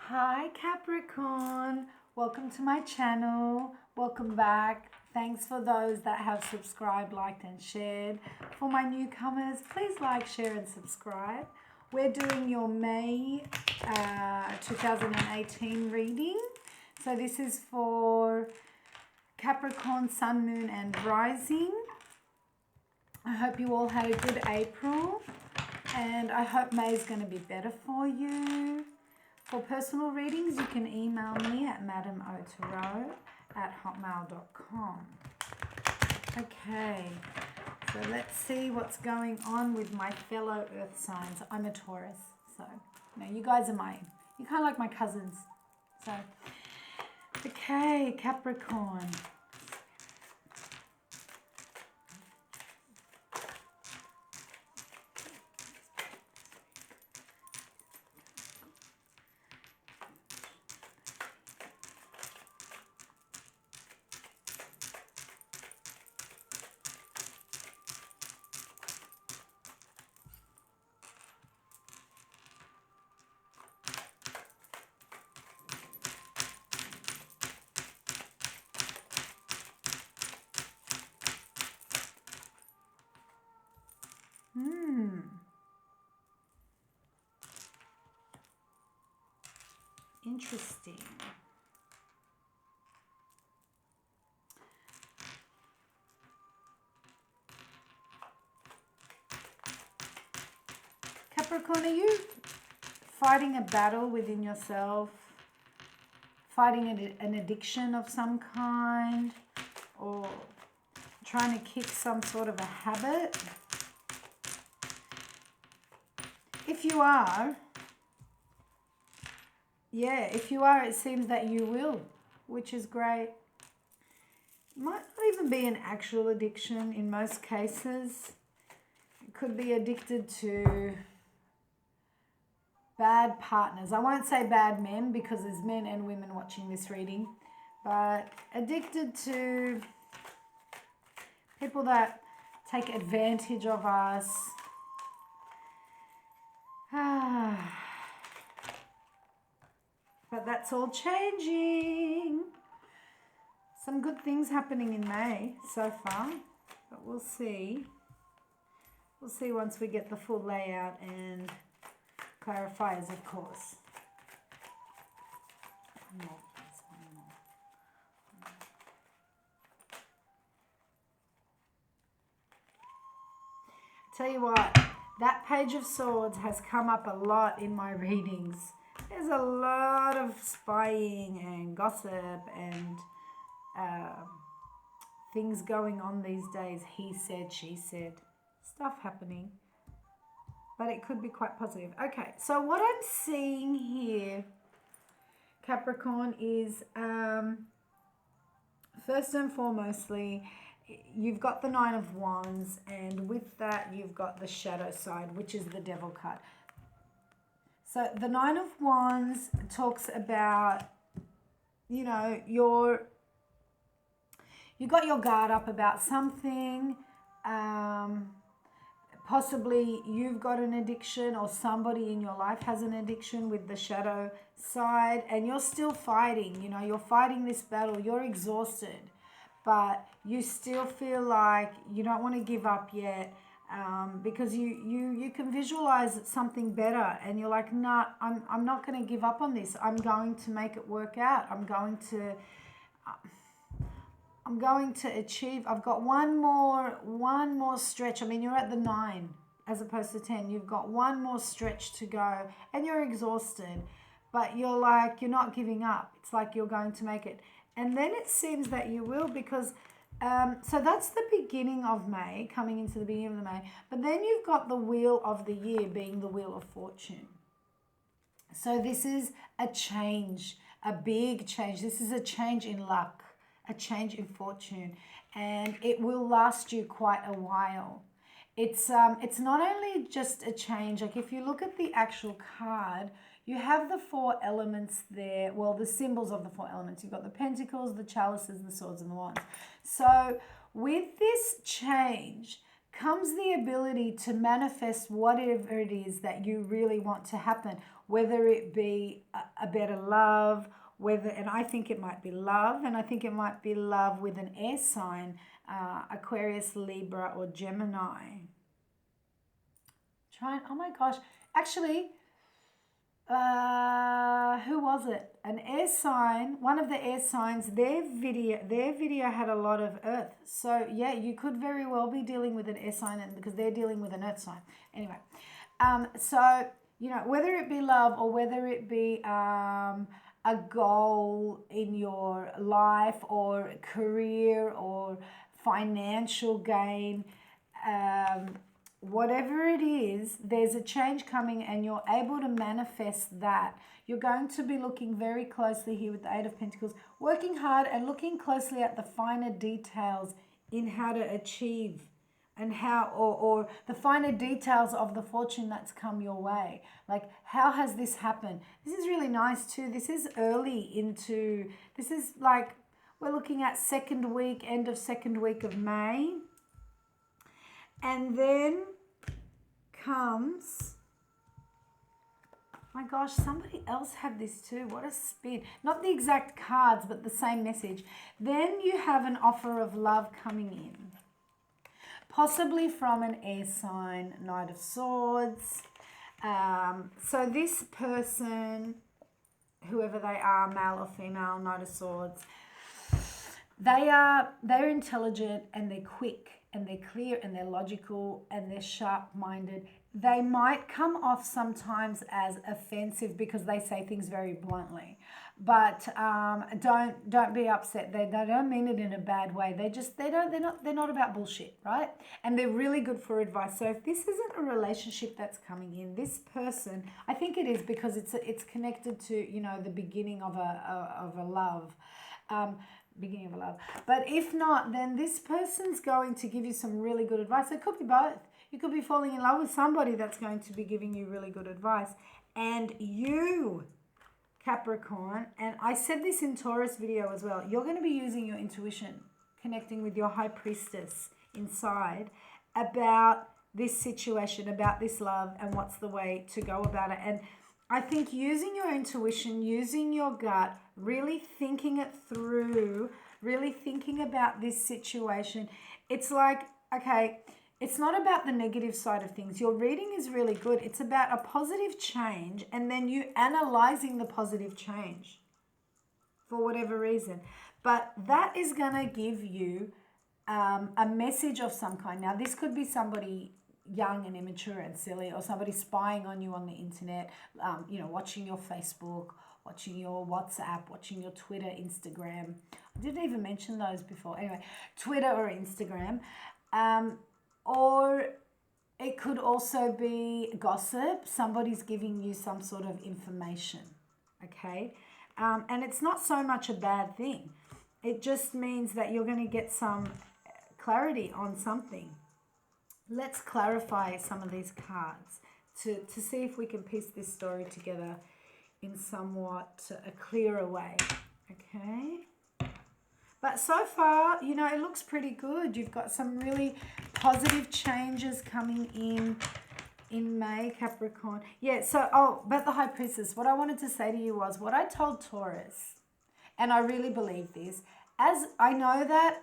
Hi Capricorn, welcome to my channel, welcome back. Thanks for those that have subscribed, liked and shared. For my newcomers, please like, share and subscribe. We're doing your May 2018 reading. So this is for Capricorn, Sun, Moon and Rising. I hope you all had a good April and I hope May is going to be better for you. For personal readings, you can email me at madamotaro@hotmail.com. Okay, so let's see what's going on with my fellow earth signs. I'm a Taurus, so you guys are you're kind of like my cousins. So, okay, Capricorn. Interesting. Capricorn, are you fighting a battle within yourself? Fighting an addiction of some kind? Or trying to kick some sort of a habit? If you are, it seems that you will, which is great. It might not even be an actual addiction in most cases. It could be addicted to bad partners. I won't say bad men because there's men and women watching this reading, but addicted to people that take advantage of us. But that's all changing. Some good things happening in May so far, but we'll see. We'll see once we get the full layout and clarifiers, of course. One more, please, one more. Tell you what, that Page of Swords has come up a lot in my readings. There's a lot of spying and gossip and things going on these days. He said, she said, stuff happening. But it could be quite positive. Okay, so what I'm seeing here, Capricorn, is first and foremostly, you've got the Nine of Wands, and with that you've got the shadow side, which is the Devil card. So the Nine of Wands talks about, you got your guard up about something. Possibly you've got an addiction or somebody in your life has an addiction with the shadow side, and you're still fighting. You're fighting this battle. You're exhausted, but you still feel like you don't want to give up yet. Because you can visualize something better, and you're like, nah, I'm not going to give up on this. I'm going to make it work out. I'm going to achieve. I've got one more stretch. I mean, you're at the 9 as opposed to 10. You've got one more stretch to go, and you're exhausted, but you're not giving up. It's like you're going to make it, and then it seems that you will, because so that's the beginning of May, coming into the beginning of the May. But then you've got the Wheel of the Year being the Wheel of Fortune. So this is a change, a big change. This is a change in luck, a change in fortune, and it will last you quite a while. It's not only just a change. Like if you look at the actual card, you have the 4 elements there. Well, the symbols of the 4 elements. You've got the pentacles, the chalices, the swords, and the wands. So with this change comes the ability to manifest whatever it is that you really want to happen. whether it be a better love, and I think it might be love, and I think it might be love with an air sign, Aquarius, Libra, or Gemini. Oh my gosh, actually, who was it? An air sign, one of the air signs, their video had a lot of earth. So yeah, you could very well be dealing with an air sign, and because they're dealing with an earth sign. Anyway, so, you know, whether it be love or whether it be a goal in your life or career or financial gain, whatever it is, there's a change coming and you're able to manifest that. You're going to be looking very closely here with the Eight of Pentacles, working hard and looking closely at the finer details in how to achieve and how, or the finer details of the fortune that's come your way. Like, how has this happened? This is really nice too. This is early into, this is like, we're looking at second week, end of second week of May. And then comes, my gosh, somebody else had this too. What a spin. Not the exact cards, but the same message. Then you have an offer of love coming in. Possibly from an air sign, Knight of Swords. So this person, whoever they are, male or female, Knight of Swords, they're intelligent and they're quick and they're clear and they're logical and they're sharp-minded. They might come off sometimes as offensive because they say things very bluntly, but don't be upset. They don't mean it in a bad way. They're not about bullshit, right? And they're really good for advice. So if this isn't a relationship that's coming in, this person, I think it is, because it's connected to, you know, the beginning of a love. Beginning of a love. But if not, then this person's going to give you some really good advice. It could be both. You could be falling in love with somebody that's going to be giving you really good advice. And you, Capricorn, and I said this in Taurus video as well, you're going to be using your intuition, connecting with your high priestess inside about this situation, about this love, and what's the way to go about it. And I think using your intuition, using your gut, really thinking it through, really thinking about this situation, it's like, okay, it's not about the negative side of things. Your reading is really good. It's about a positive change and then you analyzing the positive change for whatever reason. But that is going to give you a message of some kind. Now, this could be somebody young and immature and silly, or somebody spying on you on the internet, you know, watching your Facebook, watching your WhatsApp, watching your Twitter, Instagram. I didn't even mention those before. Anyway, Twitter or Instagram. Or it could also be gossip. Somebody's giving you some sort of information, okay? And it's not so much a bad thing. It just means that you're going to get some clarity on something. Let's clarify some of these cards to see if we can piece this story together in somewhat a clearer way, okay? But so far, you know, it looks pretty good. You've got some really positive changes coming in May, Capricorn. Yeah, so, about the High Priestess, what I wanted to say to you was what I told Taurus, and I really believe this, as I know that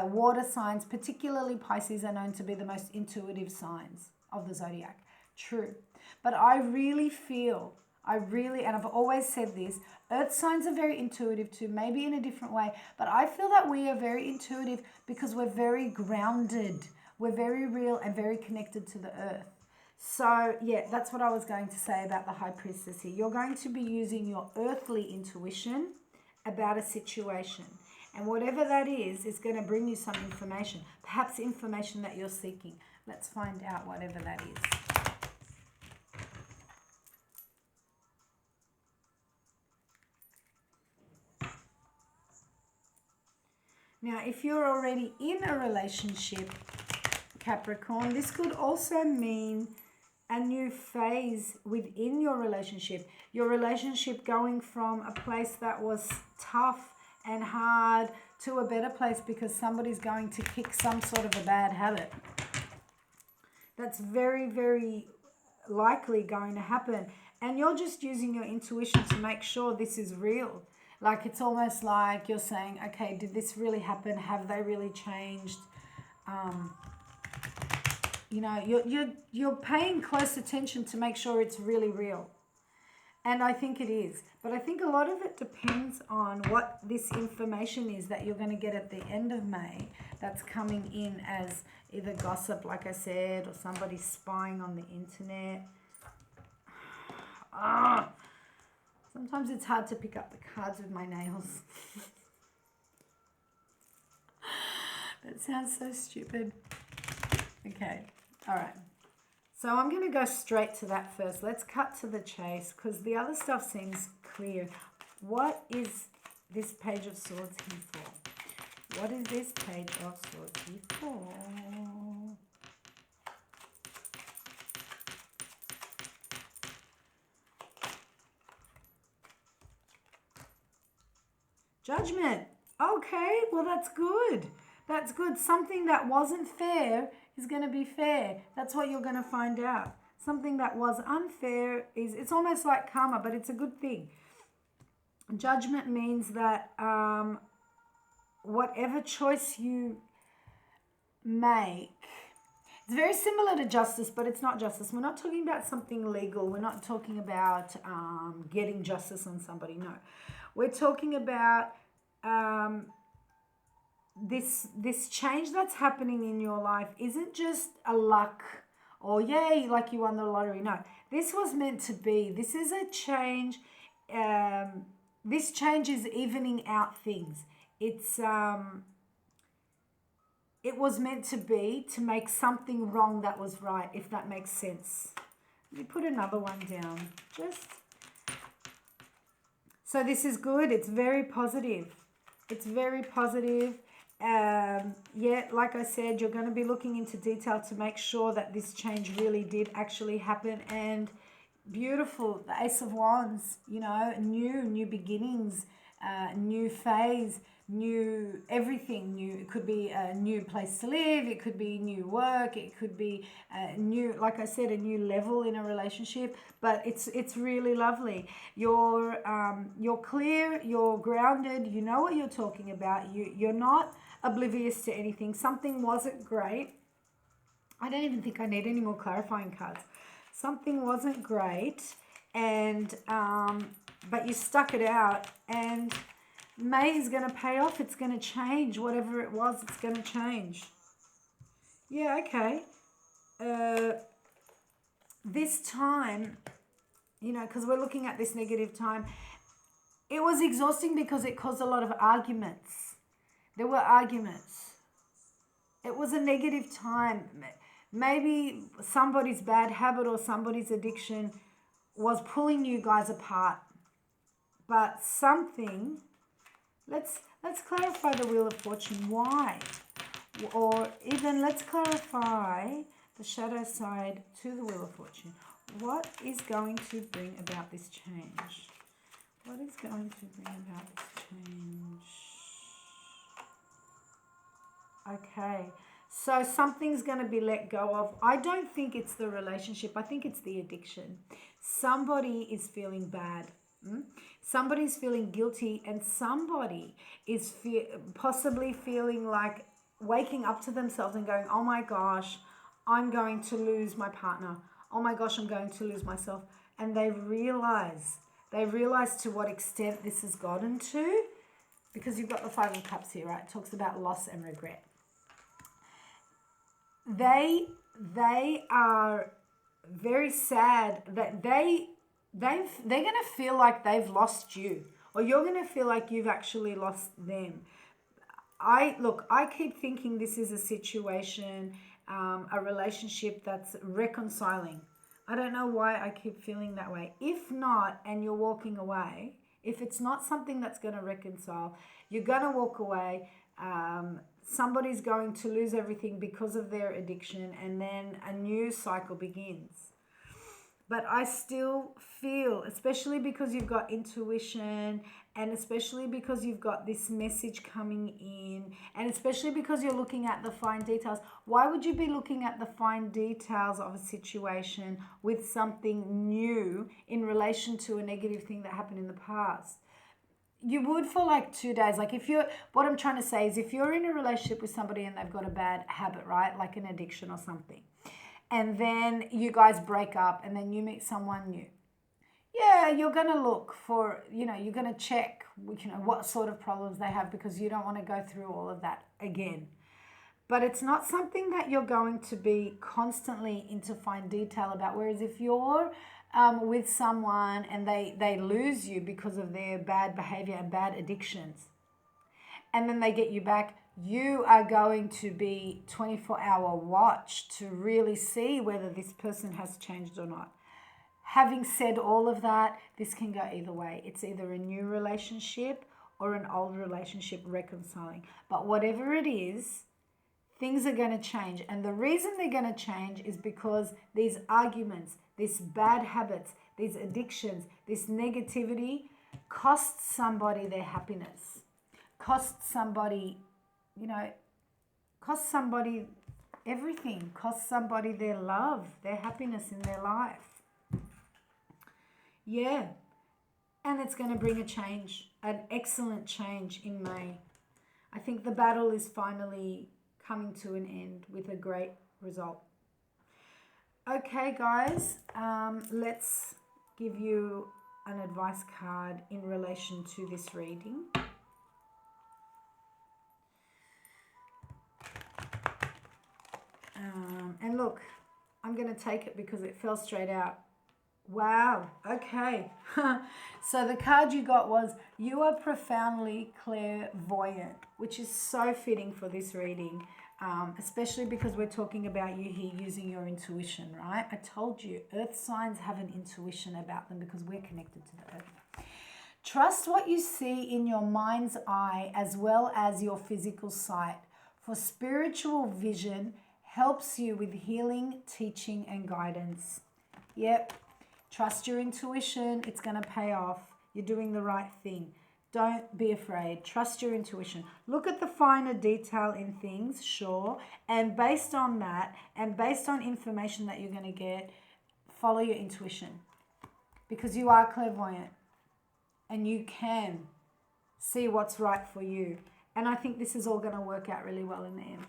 water signs, particularly Pisces, are known to be the most intuitive signs of the zodiac. True. But I really feel, and I've always said this, earth signs are very intuitive too, maybe in a different way, but I feel that we are very intuitive because we're very grounded. We're very real and very connected to the earth. So, yeah, that's what I was going to say about the High Priestess here. You're going to be using your earthly intuition about a situation. And whatever that is going to bring you some information, perhaps information that you're seeking. Let's find out whatever that is. Now, if you're already in a relationship, Capricorn, this could also mean a new phase within your relationship. Your relationship going from a place that was tough and hard to a better place because somebody's going to kick some sort of a bad habit. That's very, very likely going to happen. And you're just using your intuition to make sure this is real. Like, it's almost like you're saying, okay, did this really happen? Have they really changed? You know, you're paying close attention to make sure it's really real. And I think it is. But I think a lot of it depends on what this information is that you're going to get at the end of May that's coming in as either gossip, like I said, or somebody spying on the internet. Sometimes it's hard to pick up the cards with my nails. That sounds so stupid. Okay, all right. So I'm going to go straight to that first. Let's cut to the chase because the other stuff seems clear. What is this Page of Swords here for? What is this Page of Swords here for? Judgment. Okay, well, that's good. That's good. Something that wasn't fair is going to be fair. That's what you're going to find out. Something that was unfair it's almost like karma, but it's a good thing. Judgment means that whatever choice you make, it's very similar to justice, but it's not justice. We're not talking about something legal. We're not talking about getting justice on somebody. No. We're talking about this change that's happening in your life isn't just a luck or yay, like you won the lottery. No, this was meant to be. This is a change. This change is evening out things. It was meant to be to make something wrong that was right, if that makes sense. Let me put another one down. So this is good. It's very positive. It's very positive. Yeah, like I said, you're going to be looking into detail to make sure that this change really did actually happen. And beautiful, the Ace of Wands, you know, new beginnings, new phase, new everything new. It could be a new place to live, it could be new work, it could be a new, like I said, a new level in a relationship. But it's really lovely. You're clear, you're grounded, you know what you're talking about. You're not oblivious to anything. Something wasn't great. I don't even think I need any more clarifying cards. Something wasn't great, and but you stuck it out, and May is going to pay off. It's going to change. Whatever it was, it's going to change. Yeah, okay. This time, you know, because we're looking at this negative time, it was exhausting because it caused a lot of arguments. There were arguments. It was a negative time. Maybe somebody's bad habit or somebody's addiction was pulling you guys apart. But something, let's clarify the Wheel of Fortune. Why? Or even let's clarify the shadow side to the Wheel of Fortune. What is going to bring about this change? What is going to bring about this change? Okay, so something's going to be let go of. I don't think it's the relationship. I think it's the addiction. Somebody is feeling bad. Somebody's feeling guilty, and somebody is possibly feeling like waking up to themselves and going, oh my gosh, I'm going to lose my partner. Oh my gosh, I'm going to lose myself. And they realize to what extent this has gotten to, because you've got the Five of Cups here, right? It talks about loss and regret. They are very sad that they're going to feel like they've lost you, or you're going to feel like you've actually lost them. I keep thinking this is a situation, a relationship that's reconciling. I don't know why I keep feeling that way. If not, and you're walking away, if it's not something that's going to reconcile, you're going to walk away. Somebody's going to lose everything because of their addiction, and then a new cycle begins. But I still feel, especially because you've got intuition, and especially because you've got this message coming in, and especially because you're looking at the fine details. Why would you be looking at the fine details of a situation with something new in relation to a negative thing that happened in the past? You would for like 2 days. Like if you're, what I'm trying to say is if you're in a relationship with somebody and they've got a bad habit, right? Like an addiction or something, and then you guys break up and then you meet someone new. Yeah, you're going to look for, you're going to check, what sort of problems they have, because you don't want to go through all of that again. But it's not something that you're going to be constantly into fine detail about. Whereas if you're with someone and they lose you because of their bad behavior and bad addictions, and then they get you back, you are going to be 24-hour watch to really see whether this person has changed or not. Having said all of that, this can go either way. It's either a new relationship or an old relationship reconciling. But whatever it is, things are going to change. And the reason they're going to change is because these arguments, these bad habits, these addictions, this negativity costs somebody their happiness, costs somebody, costs somebody everything, costs somebody their love, their happiness in their life. Yeah. And it's going to bring a change, an excellent change in May. I think the battle is finally coming to an end with a great result. Okay, guys, let's give you an advice card in relation to this reading. And look, I'm going to take it because it fell straight out. Wow, okay. So the card you got was, you are profoundly clairvoyant, which is so fitting for this reading, especially because we're talking about you here using your intuition, right? I told you, earth signs have an intuition about them because we're connected to the earth. Trust what you see in your mind's eye as well as your physical sight, for spiritual vision helps you with healing, teaching, and guidance. Yep. Trust your intuition. It's going to pay off. You're doing the right thing. Don't be afraid. Trust your intuition. Look at the finer detail in things, sure. And based on that, and based on information that you're going to get, follow your intuition. Because you are clairvoyant. And you can see what's right for you. And I think this is all going to work out really well in the end.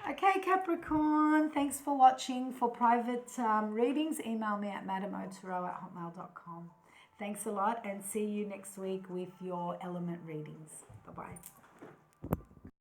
Okay, Capricorn, thanks for watching. For private readings, email me at madamotero@hotmail.com. Thanks a lot, and see you next week with your element readings. Bye-bye.